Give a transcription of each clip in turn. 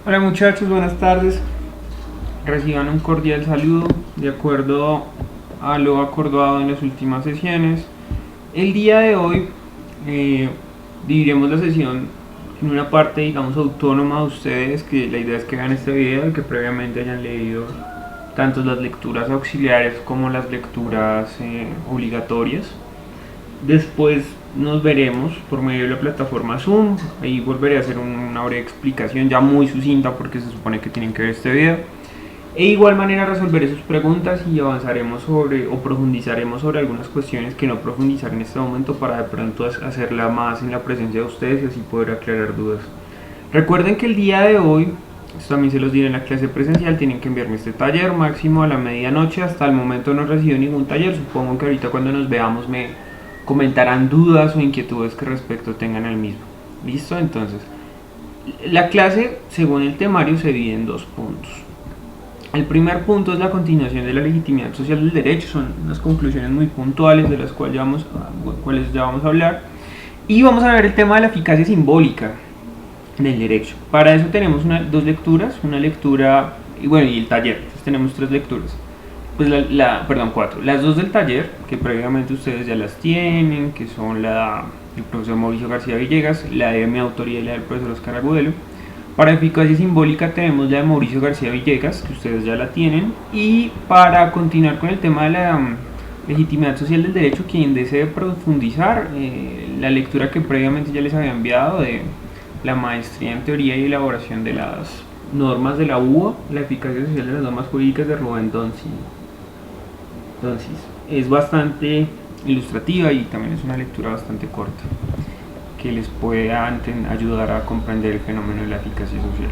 Hola muchachos, buenas tardes. Reciban un cordial saludo de acuerdo a lo acordado en las últimas sesiones. El día de hoy eh, dividiremos la sesión en una parte, digamos, autónoma de ustedes, que la idea es que vean este video y que previamente hayan leído tanto las lecturas auxiliares como las lecturas obligatorias. Después nos veremos por medio de la plataforma Zoom. Ahí volveré a hacer una breve explicación ya muy sucinta porque se supone que tienen que ver este video. E igual manera resolveré sus preguntas y avanzaremos sobre o profundizaremos sobre algunas cuestiones que no profundizar en este momento para de pronto hacerla más en la presencia de ustedes y así poder aclarar dudas. Recuerden que el día de hoy, esto también se los diré en la clase presencial, tienen que enviarme este taller máximo a la medianoche. Hasta el momento no he recibido ningún taller, supongo que ahorita cuando nos veamos me comentarán dudas o inquietudes que respecto tengan al mismo. ¿Listo? Entonces, la clase, según el temario, se divide en dos puntos. El primer punto es la continuación de la legitimidad social del derecho, son unas conclusiones muy puntuales de las cuales ya vamos a hablar. Y vamos a ver el tema de la eficacia simbólica del derecho. Para eso tenemos dos lecturas, una lectura y el taller. Entonces tenemos tres lecturas. Pues cuatro. Las dos del taller, que previamente ustedes ya las tienen, que son la del profesor Mauricio García Villegas, la de mi autoría y la del profesor Oscar Agudelo. Para eficacia simbólica tenemos la de Mauricio García Villegas, que ustedes ya la tienen. Y para continuar con el tema de la legitimidad social del derecho, quien desee profundizar, la lectura que previamente ya les había enviado de la maestría en teoría y elaboración de las normas de la UBA, la eficacia social de las normas jurídicas de Rubén Donsi. Entonces, es bastante ilustrativa y también es una lectura bastante corta que les puede ayudar a comprender el fenómeno de la eficacia social.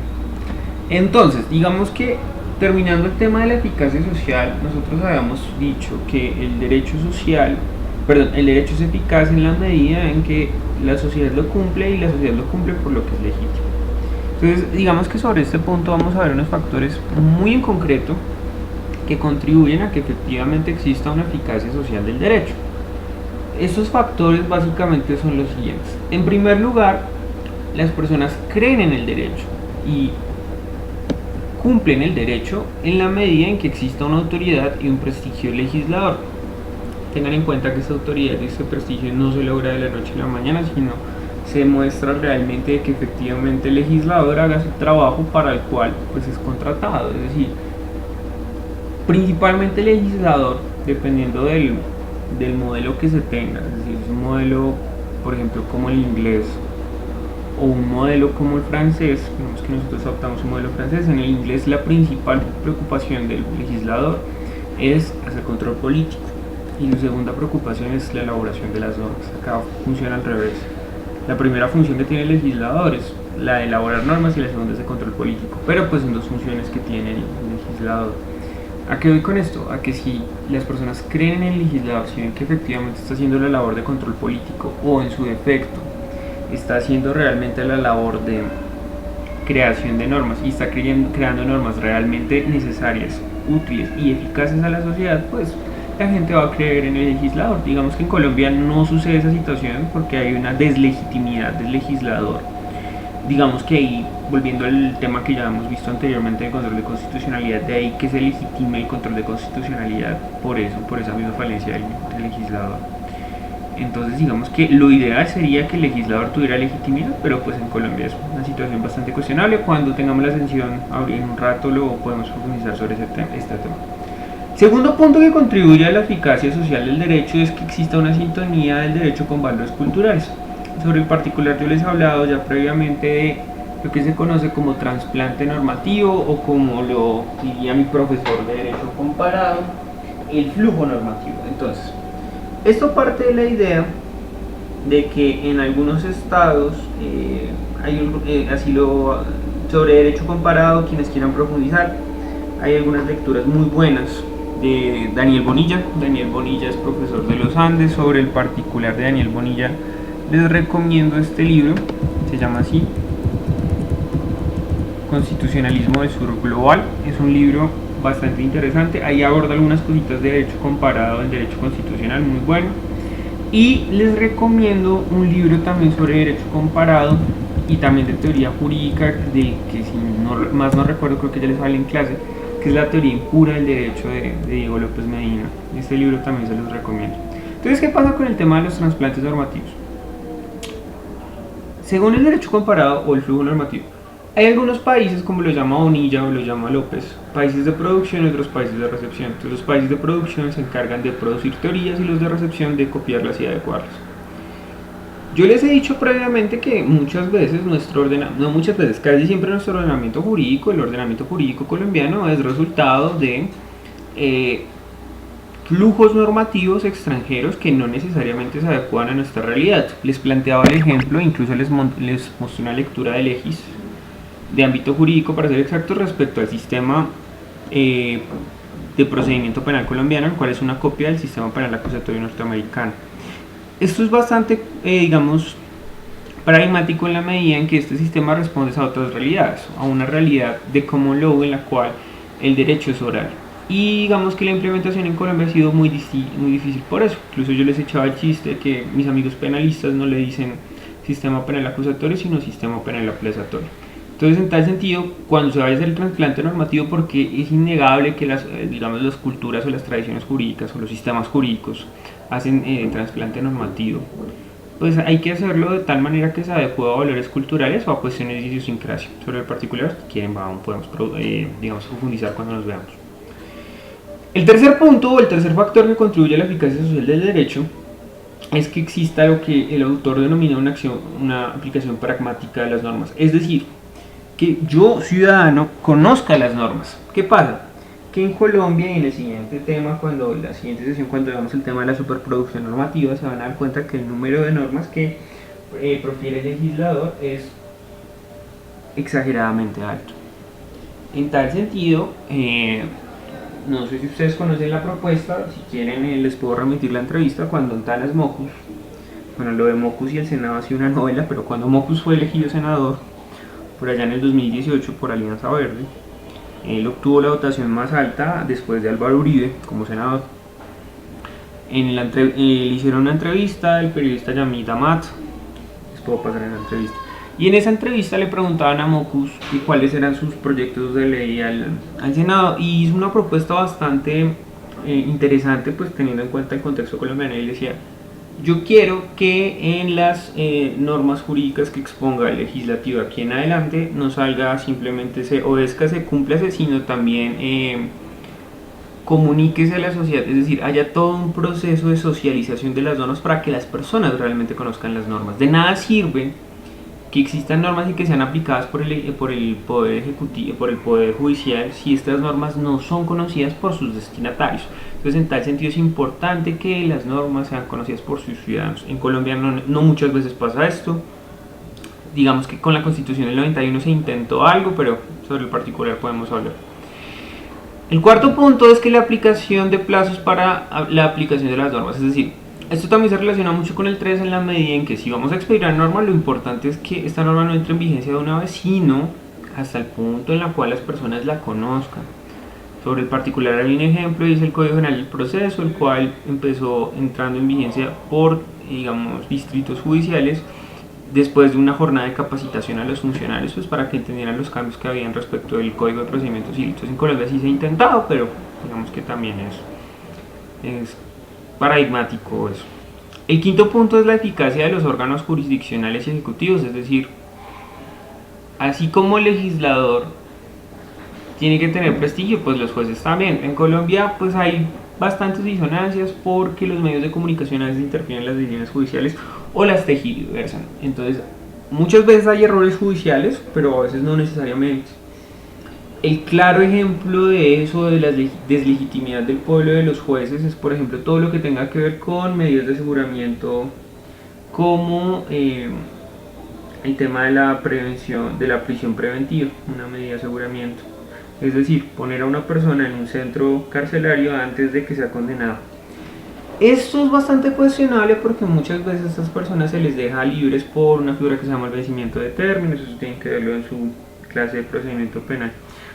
Entonces, digamos que terminando el tema de la eficacia social, nosotros habíamos dicho que el derecho es eficaz en la medida en que la sociedad lo cumple y la sociedad lo cumple por lo que es legítimo. Entonces, digamos que sobre este punto vamos a ver unos factores muy en concreto que contribuyen a que efectivamente exista una eficacia social del derecho. Estos factores básicamente son los siguientes. En primer lugar, las personas creen en el derecho y cumplen el derecho en la medida en que exista una autoridad y un prestigio legislador. Tengan en cuenta que esta autoridad y este prestigio no se logra de la noche a la mañana, sino se muestra realmente que efectivamente el legislador haga su trabajo para el cual pues es contratado. Es decir, principalmente el legislador, dependiendo del modelo que se tenga, es decir, es un modelo, por ejemplo, como el inglés o un modelo como el francés. Vemos que nosotros adoptamos un modelo francés. En el inglés la principal preocupación del legislador es hacer control político y la segunda preocupación es la elaboración de las normas. Acá funciona al revés. La primera función que tiene el legislador es la de elaborar normas y la segunda es de control político, pero pues son dos funciones que tiene el legislador. ¿A qué voy con esto? A que si las personas creen en el legislador, si ven que efectivamente está haciendo la labor de control político o en su defecto está haciendo realmente la labor de creación de normas y está creando normas realmente necesarias, útiles y eficaces a la sociedad, pues la gente va a creer en el legislador. Digamos que en Colombia no sucede esa situación porque hay una deslegitimidad del legislador. Digamos que ahí, volviendo al tema que ya hemos visto anteriormente del control de constitucionalidad, de ahí que se legitime el control de constitucionalidad por esa misma falencia del legislador. Entonces digamos que lo ideal sería que el legislador tuviera legitimidad, pero pues en Colombia es una situación bastante cuestionable. Cuando tengamos la sesión en un rato lo podemos profundizar sobre este tema. Segundo punto que contribuye a la eficacia social del derecho es que exista una sintonía del derecho con valores culturales. Sobre el particular yo les he hablado ya previamente de lo que se conoce como trasplante normativo o como lo diría mi profesor de Derecho Comparado, el flujo normativo. Entonces, esto parte de la idea de que en algunos estados sobre Derecho Comparado, quienes quieran profundizar, hay algunas lecturas muy buenas de Daniel Bonilla. Daniel Bonilla es profesor de los Andes. Sobre el particular de Daniel Bonilla les recomiendo este libro, se llama así, Constitucionalismo del Sur Global. Es un libro bastante interesante, ahí aborda algunas cositas de derecho comparado en derecho constitucional, muy bueno. Y les recomiendo un libro también sobre derecho comparado y también de teoría jurídica, de que si más no recuerdo, creo que ya les hablé en clase, que es la teoría impura del derecho de Diego López Medina. Este libro también se los recomiendo. Entonces, ¿qué pasa con el tema de los trasplantes normativos? Según el derecho comparado o el flujo normativo, hay algunos países, como lo llama Bonilla o lo llama López, países de producción y otros países de recepción. Entonces, los países de producción se encargan de producir teorías y los de recepción de copiarlas y adecuarlas. Yo les he dicho previamente que muchas veces casi siempre nuestro ordenamiento jurídico, el ordenamiento jurídico colombiano, es resultado de flujos normativos extranjeros que no necesariamente se adecuan a nuestra realidad. Les planteaba el ejemplo, incluso les mostré una lectura de legis de ámbito jurídico, para ser exactos, respecto al sistema de procedimiento penal colombiano, el cual es una copia del sistema penal acusatorio norteamericano. Esto es bastante, pragmático en la medida en que este sistema responde a otras realidades, a una realidad de common law en la cual el derecho es oral. Y digamos que la implementación en Colombia ha sido muy difícil por eso. Incluso yo les echaba el chiste que mis amigos penalistas no le dicen sistema penal acusatorio, sino sistema penal aplazatorio. Entonces, en tal sentido, cuando se vaya a hacer el trasplante normativo, porque es innegable que las culturas o las tradiciones jurídicas o los sistemas jurídicos hacen trasplante normativo, pues hay que hacerlo de tal manera que se adecue a valores culturales o a cuestiones de idiosincrasia. Sobre el particular, si quieren, podemos profundizar cuando nos veamos. El tercer punto o el tercer factor que contribuye a la eficacia social del derecho es que exista lo que el autor denomina una aplicación pragmática de las normas. Es decir, que yo, ciudadano, conozca las normas. ¿Qué pasa? Que en Colombia, y en el siguiente tema, la siguiente sesión, cuando veamos el tema de la superproducción normativa, se van a dar cuenta que el número de normas que profiere el legislador es exageradamente alto. En tal sentido, no sé si ustedes conocen la propuesta, si quieren les puedo remitir la entrevista cuando Antanas Mockus, bueno, lo de Mockus y el Senado ha sido una novela, pero cuando Mockus fue elegido senador, por allá en el 2018 por Alianza Verde, él obtuvo la votación más alta después de Álvaro Uribe como senador. Le hicieron una entrevista, el periodista Yamid Amat, les puedo pasar en la entrevista. Y en esa entrevista le preguntaban a Mockus cuáles eran sus proyectos de ley al Senado, y hizo una propuesta bastante interesante, pues teniendo en cuenta el contexto colombiano. Él decía: yo quiero que en las normas jurídicas que exponga el legislativo aquí en adelante no salga simplemente se obedezca, se cúmplase, sino también comuníquese a la sociedad, es decir, haya todo un proceso de socialización de las normas para que las personas realmente conozcan las normas. De nada sirve que existan normas y que sean aplicadas por el Poder Ejecutivo, por el Poder Judicial, si estas normas no son conocidas por sus destinatarios. Entonces, en tal sentido es importante que las normas sean conocidas por sus ciudadanos. En Colombia no muchas veces pasa esto. Digamos que con la Constitución del 91 se intentó algo, pero sobre el particular podemos hablar. El cuarto punto es que la aplicación de plazos para la aplicación de las normas, es decir, esto también se relaciona mucho con el 3 en la medida en que si vamos a expedir una norma, lo importante es que esta norma no entre en vigencia de una vez, sino hasta el punto en el cual las personas la conozcan. Sobre el particular hay un ejemplo, y es el Código General del Proceso, el cual empezó entrando en vigencia por, distritos judiciales, después de una jornada de capacitación a los funcionarios, pues para que entendieran los cambios que habían respecto del Código de Procedimientos Civiles. En Colombia sí se ha intentado, pero digamos que también es paradigmático eso. El quinto punto es la eficacia de los órganos jurisdiccionales y ejecutivos, es decir, así como el legislador tiene que tener prestigio, pues los jueces también. En Colombia pues hay bastantes disonancias porque los medios de comunicación a veces interfieren en las decisiones judiciales o las tergiversan. Entonces, muchas veces hay errores judiciales, pero a veces no necesariamente. El claro ejemplo de eso, de la deslegitimidad del pueblo de los jueces, es por ejemplo todo lo que tenga que ver con medidas de aseguramiento, como el tema de la prevención, de la prisión preventiva, una medida de aseguramiento. Es decir, poner a una persona en un centro carcelario antes de que sea condenada. Esto es bastante cuestionable porque muchas veces a estas personas se les deja libres por una figura que se llama el vencimiento de términos. Eso tienen que verlo en su clase de procedimiento penal.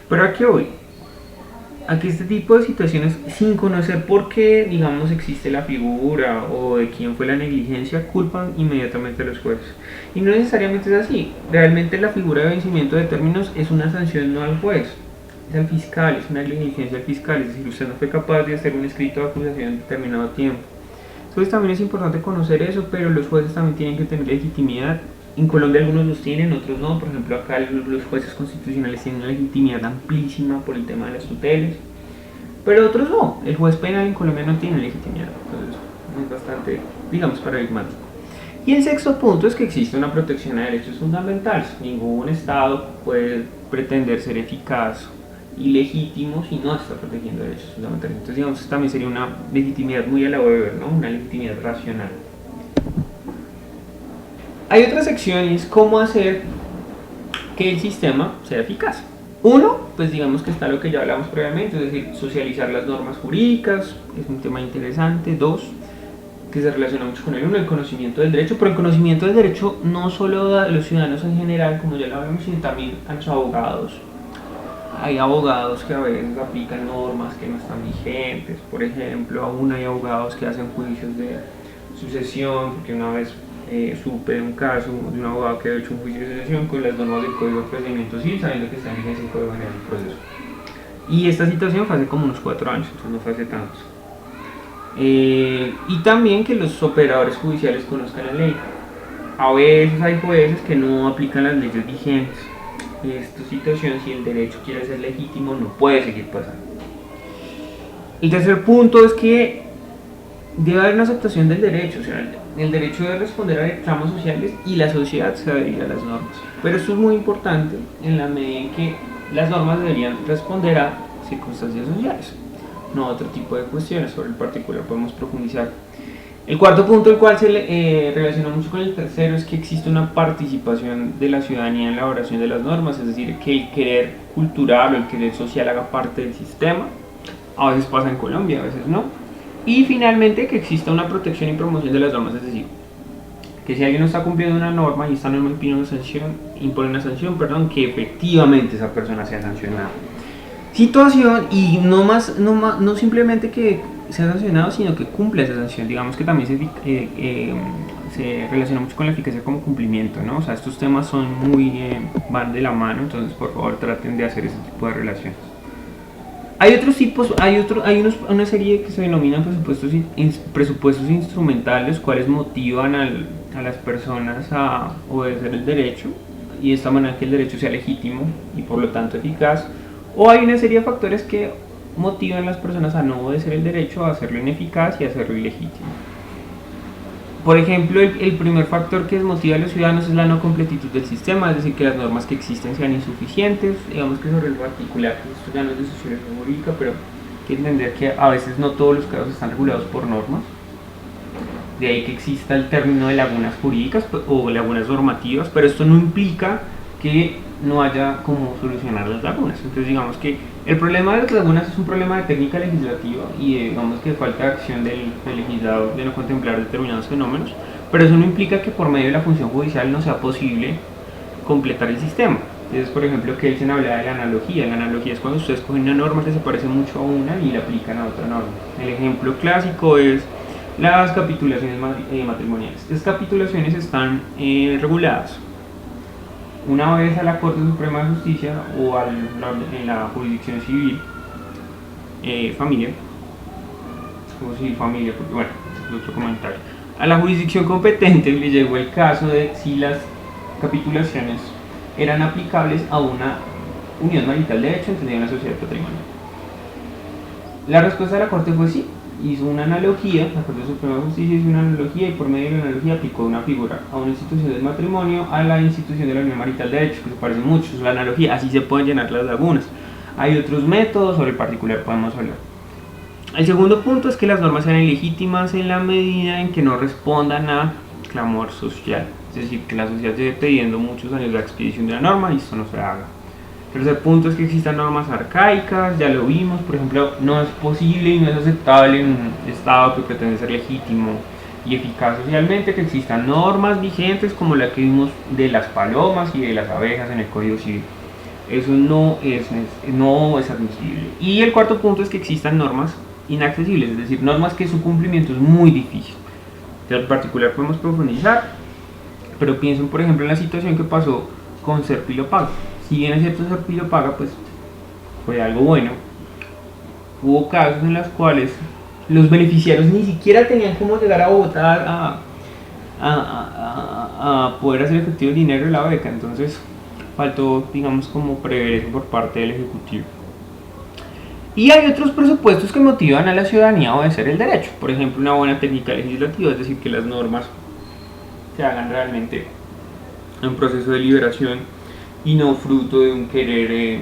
Pero aquí voy. a que este tipo de situaciones, sin conocer por qué, digamos, existe la figura o de quién fue la negligencia, culpan inmediatamente a los jueces. Y no necesariamente es así. Realmente la figura de vencimiento de términos es una sanción no al juez, es al fiscal, es una negligencia al fiscal, es decir, usted no fue capaz de hacer un escrito de acusación en determinado tiempo. Entonces también es importante conocer eso, pero los jueces también tienen que tener legitimidad. En Colombia algunos los tienen, otros no. Por ejemplo, acá los jueces constitucionales tienen una legitimidad amplísima por el tema de las tutelas, pero otros no. El juez penal en Colombia no tiene legitimidad, entonces es bastante, digamos, paradigmático. Y el sexto punto es que existe una protección a derechos fundamentales. Ningún Estado puede pretender ser eficaz y legítimo si no está protegiendo derechos fundamentales. Entonces, digamos, también sería una legitimidad muy a la Weber, ¿no? Una legitimidad racional. Hay otra sección y es cómo hacer que el sistema sea eficaz. Uno, pues digamos que está lo que ya hablamos previamente, es decir, socializar las normas jurídicas, es un tema interesante. Dos, que se relaciona mucho con el conocimiento del derecho, pero el conocimiento del derecho no solo de los ciudadanos en general, como ya lo habíamos, sino también a los abogados. Hay abogados que a veces aplican normas que no están vigentes, por ejemplo, aún hay abogados que hacen juicios de sucesión, porque una vez supe de un caso de un abogado que había hecho un juicio de sucesión con las normas del Código de Procedimiento Civil, sabiendo que está en vigencia el Código General del Proceso. Y esta situación fue hace como unos 4 años, entonces no fue hace tantos. Y también que los operadores judiciales conozcan la ley. A veces hay jueces que no aplican las leyes vigentes. Esta situación, si el derecho quiere ser legítimo, no puede seguir pasando. El tercer punto es que debe haber una aceptación del derecho, o sea, el derecho debe responder a reclamos sociales y la sociedad se adherir a las normas. Pero esto es muy importante en la medida en que las normas deberían responder a circunstancias sociales, no a otro tipo de cuestiones. Sobre el particular podemos profundizar. El cuarto punto, el cual se relaciona mucho con el tercero, es que existe una participación de la ciudadanía en la elaboración de las normas, es decir, que el querer cultural o el querer social haga parte del sistema. A veces pasa en Colombia, a veces no. Y finalmente que exista una protección y promoción de las normas, es decir, que si alguien no está cumpliendo una norma y esta norma impone una sanción, que efectivamente esa persona sea sancionada. Situación, y no simplemente que sea sancionado, sino que cumpla esa sanción. Digamos que también se relaciona mucho con la eficacia como cumplimiento, ¿no? O sea, estos temas son van de la mano, entonces por favor traten de hacer ese tipo de relaciones. Hay otros tipos, hay una serie que se denominan presupuestos instrumentales, los cuales motivan a las personas a obedecer el derecho, y de esta manera que el derecho sea legítimo y por lo tanto eficaz. O hay una serie de factores que motivan a las personas a no obedecer el derecho, a hacerlo ineficaz y a hacerlo ilegítimo. Por ejemplo, el primer factor que desmotiva a los ciudadanos es la no completitud del sistema, es decir, que las normas que existen sean insuficientes. Digamos que sobre el particular, esto ya no es de sociología jurídica, pero hay que entender que a veces no todos los casos están regulados por normas. De ahí que exista el término de lagunas jurídicas o lagunas normativas, pero esto no implica que no haya cómo solucionar las lagunas. Entonces digamos que el problema de las lagunas es un problema de técnica legislativa y digamos que falta de acción del legislador de no contemplar determinados fenómenos, pero eso no implica que por medio de la función judicial no sea posible completar el sistema. Entonces, por ejemplo, que Kelsen hablaba de la analogía. La analogía es cuando ustedes cogen una norma que se parece mucho a una y la aplican a otra norma. El ejemplo clásico es las capitulaciones matrimoniales. Estas capitulaciones están reguladas una vez a la Corte Suprema de Justicia o en la jurisdicción civil familia, como civil familia, porque bueno, es otro comentario. A la jurisdicción competente le llegó el caso de si las capitulaciones eran aplicables a una unión marital de hecho, entendida una sociedad patrimonial. La respuesta de la Corte fue sí. Hizo una analogía, la Corte Suprema de Justicia hizo una analogía y por medio de la analogía aplicó una figura a una institución del matrimonio a la institución de la unión marital de hecho, que se parece mucho, es la analogía, así se pueden llenar las lagunas. Hay otros métodos, sobre el particular podemos hablar. El segundo punto es que las normas sean ilegítimas en la medida en que no respondan a clamor social, es decir, que la sociedad lleve pidiendo muchos años la expedición de la norma y esto no se haga. El tercer punto es que existan normas arcaicas, ya lo vimos, por ejemplo, no es posible y no es aceptable en un Estado que pretende ser legítimo y eficaz socialmente que existan normas vigentes como la que vimos de las palomas y de las abejas en el Código Civil. Eso no es admisible. Y el cuarto punto es que existan normas inaccesibles, es decir, normas que su cumplimiento es muy difícil. En particular podemos profundizar, pero piensen por ejemplo en la situación que pasó con Serpilo Paga. Si bien es cierto Serpilo Paga pues fue algo bueno, hubo casos en los cuales los beneficiarios ni siquiera tenían cómo llegar a votar a poder hacer efectivo el dinero de la beca, entonces faltó, digamos, como prever eso por parte del Ejecutivo. Y hay otros presupuestos que motivan a la ciudadanía a obedecer el derecho, por ejemplo una buena técnica legislativa, es decir, que las normas se hagan realmente en un proceso de liberación y no fruto de un querer,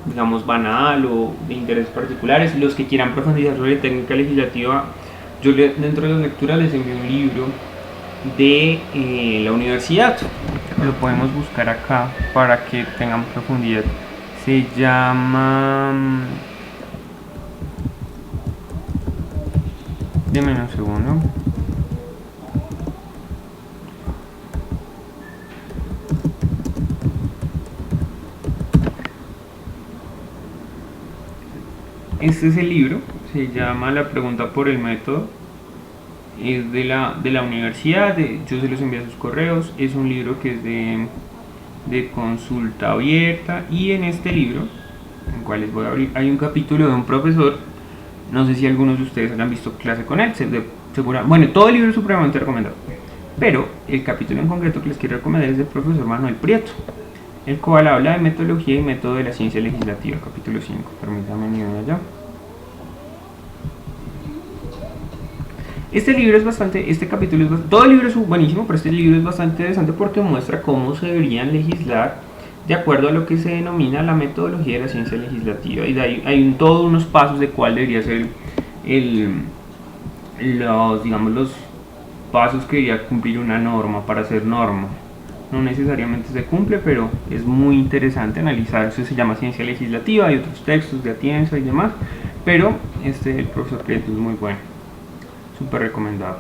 digamos, banal o de intereses particulares. Los que quieran profundizar sobre técnica legislativa, yo dentro de las lecturas les envío un libro de la universidad, lo podemos buscar acá para que tengan profundidad. Se llama, denme un segundo. Este es el libro, se llama La pregunta por el método, es de la universidad, yo se los envié a sus correos, es un libro que es de consulta abierta, y en este libro, en el cual les voy a abrir, hay un capítulo de un profesor, no sé si algunos de ustedes han visto clase con él, bueno, todo el libro es supremamente recomendado, pero el capítulo en concreto que les quiero recomendar es del profesor Manuel Prieto, el cual habla de metodología y método de la ciencia legislativa, capítulo 5, permítanme irme allá. Este libro es bastante, este capítulo es bastante, todo el libro es buenísimo, pero este libro es bastante interesante porque muestra cómo se deberían legislar de acuerdo a lo que se denomina la metodología de la ciencia legislativa, y de ahí hay todos unos pasos de cuál debería ser los pasos que debería cumplir una norma para ser norma. No necesariamente se cumple, pero es muy interesante analizar. Eso se llama ciencia legislativa, hay otros textos de Atienza y demás, pero el profesor Prieto es muy bueno, súper recomendado.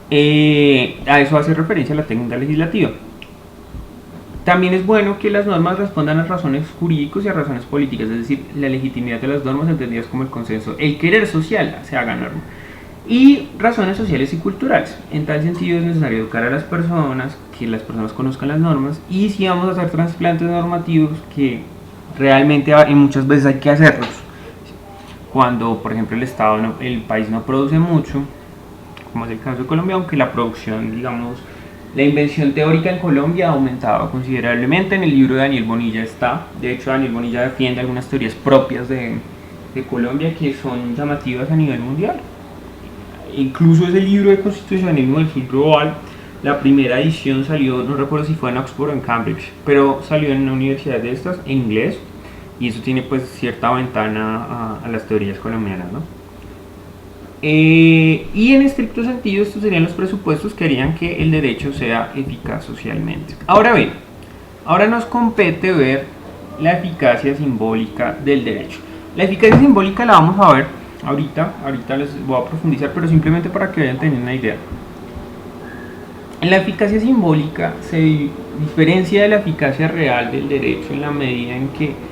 A eso hace referencia la técnica legislativa. También es bueno que las normas respondan a razones jurídicas y a razones políticas, es decir, la legitimidad de las normas entendidas como el consenso, el querer social se haga norma, y razones sociales y culturales. En tal sentido es necesario educar a las personas, que las personas conozcan las normas, y si vamos a hacer trasplantes normativos, que realmente muchas veces hay que hacerlos, cuando por ejemplo el país no produce mucho, como es el caso de Colombia, aunque la producción, digamos, la invención teórica en Colombia ha aumentado considerablemente. En el libro de Daniel Bonilla está, de hecho Daniel Bonilla defiende algunas teorías propias de Colombia que son llamativas a nivel mundial. Incluso ese libro de constitucionalismo del sur global, la primera edición salió, no recuerdo si fue en Oxford o en Cambridge, pero salió en una universidad de estas en inglés, y eso tiene pues cierta ventana a las teorías colombianas, ¿no? Y en estricto sentido estos serían los presupuestos que harían que el derecho sea eficaz socialmente. Ahora bien, ahora nos compete ver la eficacia simbólica del derecho. La eficacia simbólica la vamos a ver ahorita les voy a profundizar, pero simplemente para que vayan teniendo una idea. La eficacia simbólica se diferencia de la eficacia real del derecho en la medida en que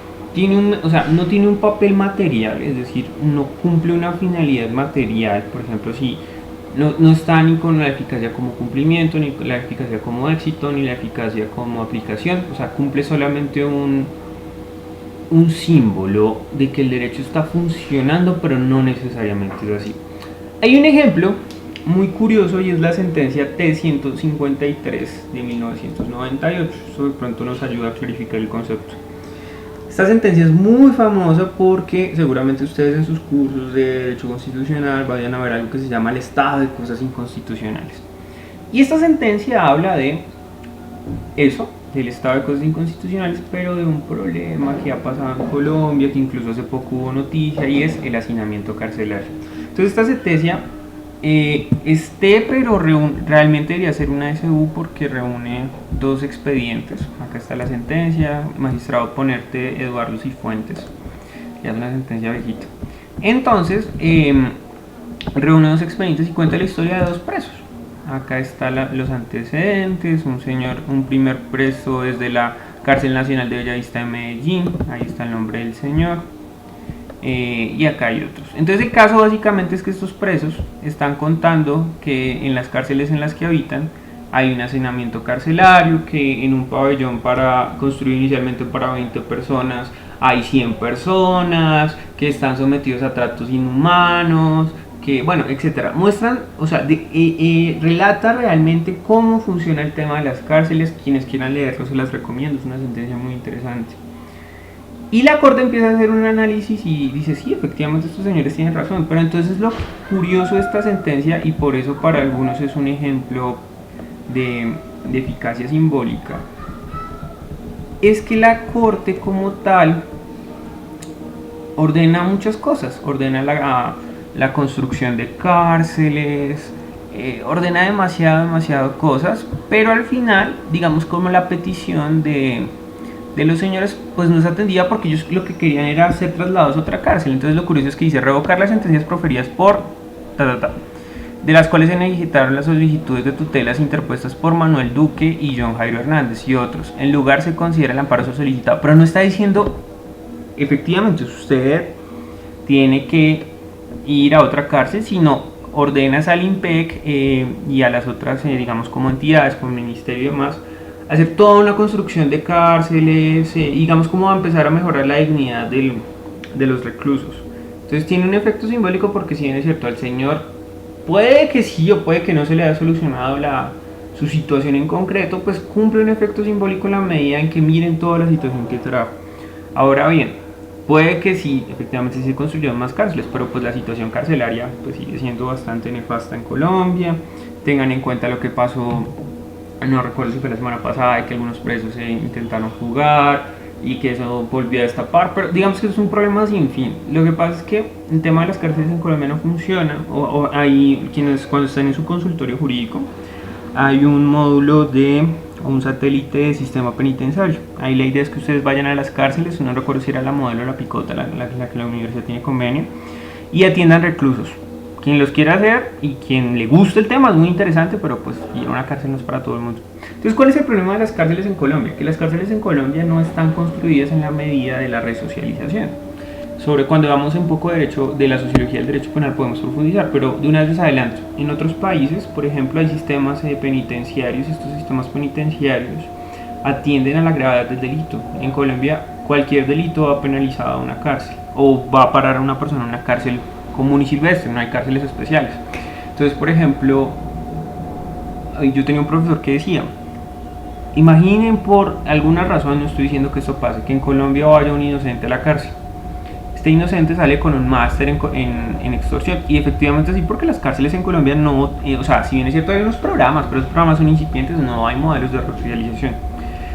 no tiene un papel material, es decir, no cumple una finalidad material. Por ejemplo, si no está ni con la eficacia como cumplimiento, ni la eficacia como éxito, ni la eficacia como aplicación, o sea, cumple solamente un símbolo de que el derecho está funcionando, pero no necesariamente es así. Hay un ejemplo muy curioso y es la sentencia T-153 de 1998, eso de pronto nos ayuda a clarificar el concepto. Esta sentencia es muy famosa porque seguramente ustedes en sus cursos de Derecho Constitucional vayan a ver algo que se llama el estado de cosas inconstitucionales. Y esta sentencia habla de eso, del estado de cosas inconstitucionales, pero de un problema que ha pasado en Colombia, que incluso hace poco hubo noticia, y es el hacinamiento carcelario. Entonces esta sentencia pero realmente debería ser una SU porque reúne dos expedientes. Acá está la sentencia, magistrado ponerte Eduardo Cifuentes, ya es una sentencia viejita. Entonces reúne dos expedientes y cuenta la historia de dos presos. Acá están los antecedentes, un primer preso desde la Cárcel Nacional de Bellavista de Medellín, ahí está el nombre del señor, y acá hay otros. Entonces el caso básicamente es que estos presos están contando que en las cárceles en las que habitan hay un hacinamiento carcelario, que en un pabellón para construir inicialmente para 20 personas hay 100 personas, que están sometidos a tratos inhumanos, que bueno, etcétera. Muestran, o sea, relata realmente cómo funciona el tema de las cárceles. Quienes quieran leerlo se las recomiendo, es una sentencia muy interesante. Y la corte empieza a hacer un análisis y dice, sí, efectivamente estos señores tienen razón. Pero entonces lo curioso de esta sentencia, y por eso para algunos es un ejemplo de eficacia simbólica, es que la corte como tal ordena muchas cosas, ordena la construcción de cárceles, ordena demasiado cosas, pero al final, digamos, como la petición de los señores pues no se atendía, porque ellos lo que querían era ser trasladados a otra cárcel. Entonces lo curioso es que dice revocar las sentencias proferidas por de las cuales se necesitaron las solicitudes de tutelas interpuestas por Manuel Duque y John Jairo Hernández y otros. En lugar se considera el amparo solicitado, pero no está diciendo efectivamente usted tiene que ir a otra cárcel, sino ordenas al IMPEC y a las otras, digamos, como entidades, como el ministerio y demás, hacer toda una construcción de cárceles, digamos, cómo va a empezar a mejorar la dignidad de los reclusos. Entonces tiene un efecto simbólico, porque si bien es cierto, al señor puede que sí o puede que no se le haya solucionado su situación en concreto, pues cumple un efecto simbólico en la medida en que miren toda la situación que trajo. Ahora bien, puede que sí, efectivamente se construyeron más cárceles, pero pues la situación carcelaria pues sigue siendo bastante nefasta en Colombia. Tengan en cuenta lo que pasó, no recuerdo si fue la semana pasada, de que algunos presos se intentaron fugar y que eso volvió a destapar, pero digamos que eso es un problema sin fin. Lo que pasa es que el tema de las cárceles en Colombia no funciona, o hay quienes cuando están en su consultorio jurídico hay un módulo de un satélite de sistema penitenciario. Ahí la idea es que ustedes vayan a las cárceles, no recuerdo si era la Modelo o la Picota, la que la universidad tiene convenio, y atiendan reclusos. Quien los quiera hacer y quien le guste el tema es muy interesante, pero pues ir a una cárcel no es para todo el mundo. Entonces, ¿cuál es el problema de las cárceles en Colombia? Que las cárceles en Colombia no están construidas en la medida de la resocialización. Sobre cuando vamos un poco de la sociología del derecho penal podemos profundizar, pero de una vez les adelanto. En otros países, por ejemplo, hay sistemas penitenciarios. Estos sistemas penitenciarios atienden a la gravedad del delito. En Colombia, cualquier delito va penalizado a una cárcel, o va a parar a una persona en una cárcel común y silvestre, no hay cárceles especiales. Entonces, por ejemplo, yo tenía un profesor que decía, imaginen por alguna razón, no estoy diciendo que esto pase, que en Colombia vaya un inocente a la cárcel. Este inocente sale con un máster en extorsión, y efectivamente sí, porque las cárceles en Colombia no, o sea, si bien es cierto hay unos programas, pero esos programas son incipientes, no hay modelos de resocialización.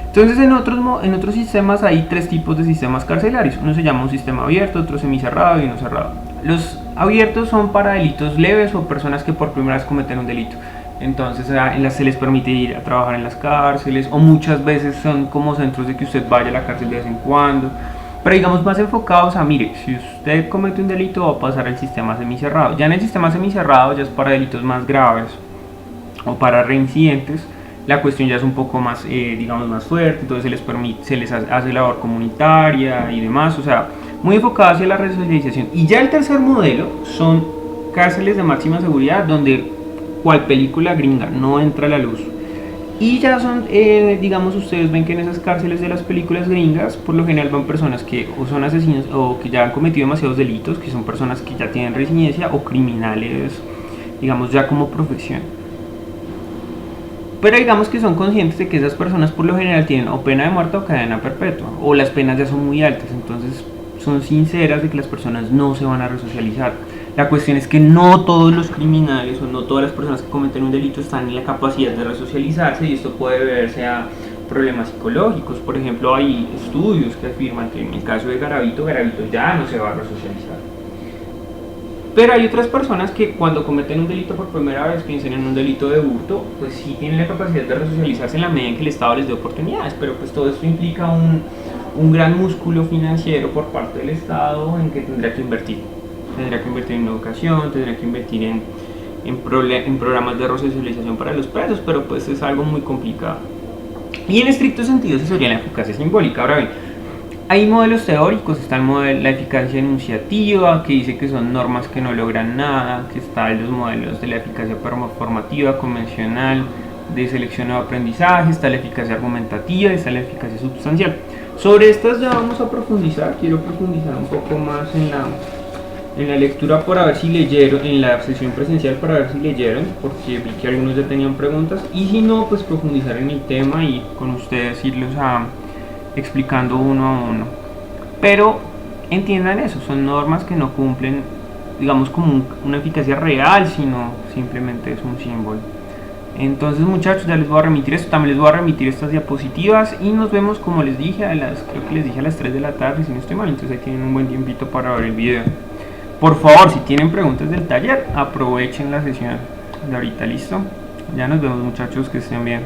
Entonces en otros sistemas hay tres tipos de sistemas carcelarios. Uno se llama un sistema abierto, otro semicerrado y uno cerrado. Los abiertos son para delitos leves o personas que por primera vez cometen un delito. Entonces se les permite ir a trabajar en las cárceles, o muchas veces son como centros de que usted vaya a la cárcel de vez en cuando. Pero digamos más enfocados a, mire, si usted comete un delito va a pasar al sistema semicerrado. Ya en el sistema semicerrado ya es para delitos más graves o para reincidentes. La cuestión ya es un poco más, digamos, más fuerte, entonces se les hace labor comunitaria y demás, o sea, muy enfocado hacia la resocialización. Y ya el tercer modelo son cárceles de máxima seguridad, donde cual película gringa no entra a la luz. Y ya son, digamos, ustedes ven que en esas cárceles de las películas gringas, por lo general van personas que o son asesinos o que ya han cometido demasiados delitos, que son personas que ya tienen residencia, o criminales, digamos, ya como profesión. Pero digamos que son conscientes de que esas personas por lo general tienen o pena de muerte o cadena perpetua, o las penas ya son muy altas, entonces son sinceras de que las personas no se van a resocializar. La cuestión es que no todos los criminales o no todas las personas que cometen un delito están en la capacidad de resocializarse, y esto puede deberse a problemas psicológicos. Por ejemplo, hay estudios que afirman que en el caso de Garavito ya no se va a resocializar. Pero hay otras personas que cuando cometen un delito por primera vez, piensen en un delito de hurto, pues sí tienen la capacidad de resocializarse en la medida en que el Estado les dé oportunidades, pero pues todo esto implica un gran músculo financiero por parte del Estado en que tendrá que invertir. Tendrá que invertir en educación, tendrá que invertir en programas de resocialización para los presos, pero pues es algo muy complicado. Y en estricto sentido esa sería la eficacia simbólica. Ahora bien, hay modelos teóricos, está el modelo, la eficacia enunciativa, que dice que son normas que no logran nada, que están los modelos de la eficacia performativa, convencional, de selección o aprendizaje, está la eficacia argumentativa, está la eficacia sustancial. Sobre estas ya vamos a profundizar, quiero profundizar un poco más en la lectura para ver si leyeron, en la sesión presencial para ver si leyeron, porque vi que algunos ya tenían preguntas, y si no, pues profundizar en el tema y con ustedes irlos explicando uno a uno. Pero entiendan eso, son normas que no cumplen, digamos, como una eficacia real, sino simplemente es un símbolo. Entonces, muchachos, ya les voy a remitir esto, también les voy a remitir estas diapositivas y nos vemos, como les dije, creo que les dije a las 3 de la tarde, si no estoy mal, entonces ahí tienen un buen tiempito para ver el video. Por favor, si tienen preguntas del taller, aprovechen la sesión de ahorita, ¿listo? Ya nos vemos, muchachos, que estén bien.